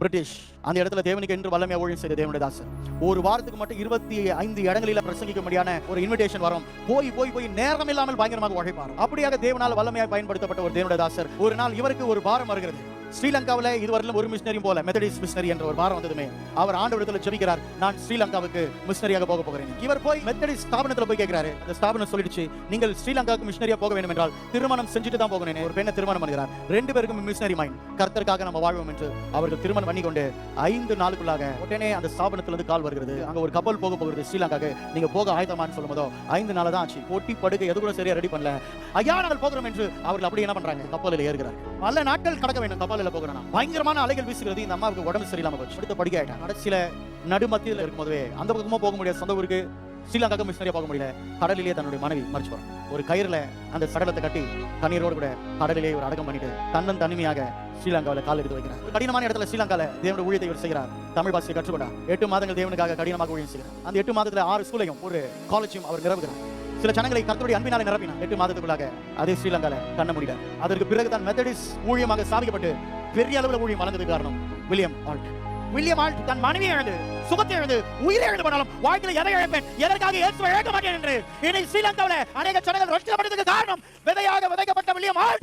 British அந்த இடத்துல தேவனுக்கு என்று வல்லமையா ஊழியம் செய்த தேவனுடைய தாசர் ஒரு வாரத்துக்கு மட்டும் 25 இடங்களில் பிரசங்கிக்கும்படியான ஒரு இன்விடேஷன் வரும். போய் நேரம் இல்லாமல் பயங்கரமாக உழைப்பார். அப்படியாக தேவனால் வல்லமையாக பயன்படுத்தப்பட்ட ஒரு தேவனுடைய தாசர் ஒரு நாள் இவருக்கு ஒரு பாரம் வருகிறது. ஸ்ரீலங்காவில் இதுவரையிலும் ஒரு மிஷனரியும் போல மெத்தடிஸ்ட் மிஷனரி என்ற ஒரு பாரம் வந்ததுமே அவர் ஆண்டவரிடத்தில் ஜெபிக்கிறார், நான் ஸ்ரீலங்காவுக்கு மிஷனரியாக போக போகிறேன். இவர் போய் மெத்தடிஸ்ட் ஸ்தாபனத்தில் போய் கேட்கிறாரு. அந்த ஸ்தாபனம் சொல்லிடுச்சு, நீங்கள் ஸ்ரீலங்காவுக்கு மிஷனரியா போக வேண்டும் என்றால் திருமணம் செஞ்சுட்டு தான் போகணும். ஒரு பெண்ணை திருமணம் பண்ணுகிறார். 2 பேருக்கும் மிஷனரி மைண்ட், கர்த்தருக்காக நம்ம வாழ்வோம் என்று அவர்கள் திருமணம் பண்ணி கொண்டு 5 நாளுக்குள்ளாக உடனே அந்த ஸ்தாபனத்திலிருந்து கால் வருகிறது, அங்க ஒரு கப்பல் போக போகிறது ஸ்ரீலங்காக்கு, நீங்க போக ஆயத்தமான்னு சொல்லும் போதோ 5 நாள் தான் ஆச்சு. போட்டி படுக்கை எது கூட சரியா ரெடி பண்ணல. ஐயா நாங்கள் போகிறோம் என்று அவர்கள் அப்படி என்ன பண்றாங்க, கப்பலில் ஏறுகிறார். பல நாட்கள் கடக்க வேண்டும் கப்பலில் போகிறோம். பயங்கரமான அலைகள் வீசுகிறது. இந்த அம்மாவுக்கு உடம்பு சரியில்லாம போச்சு. அடுத்த படிக்க ஆயிட்டான். கடைசியில நடுமத்தியில் இருக்கும் போதே அந்த பக்கமா போக முடியாது, சொந்த ஊருக்கு ஸ்ரீலங்காவுக்கு மிஷனரியா போக முடியல. கடலிலேயே தன்னுடைய மனைவி மறிச்சு போறான். ஒரு கயிறுல அந்த சடலத்தை கட்டி கண்ணீரோடு கூட கடலிலே ஒரு அடக்கம் பண்ணிட்டு தன்னன் தனிமையாக ஸ்ரீலங்காவில் கால் எடுத்து வைக்கிறார். ஒரு கடினமான இடத்துல ஸ்ரீலங்கால தேவனுடைய ஊழியத்தை இவர் செய்கிறார். தமிழ் பாஷையை கற்றுக்கொண்டார். 8 மாதங்கள் தேவனுக்காக கடினமாக ஊழியம் செய்கிறார். அந்த 8 மாதத்துல 6 ஸ்கூலையும் ஒரு காலேஜையும் அவர் நிரப்புகிறார். சில ஜனங்களை கர்த்தருடைய அன்பினாலே நிரப்பினார். 8 மாதத்துக்குள்ளாக அதே ஸ்ரீலங்கால கண்ண முடிந்தார். அதற்கு பிறகு தான் மெத்தடிஸ்ட் ஊழியமாக சாதிக்கப்பட்டு பெரிய அளவில் ஊழியம் வளர்ந்தது காரணம் வில்லியம் ஆல்ட். வில்லியம் ஆல்ட் தன் மனைவி இழந்து, சுகத்தை இழந்து, உயிரை இழந்து போனாலும் வாழ்க்கையில் எதை இழப்பேன், எதற்காக இயேசுவை இழக்க மாட்டேன் என்று இன்னைக்கு ஸ்ரீலங்காவில் அநேக ஜனங்கள் ரட்சிக்கப்பட்டதுக்கு காரணம் விதையாக விதைக்கப்பட்ட வில்லியம் ஆல்ட்.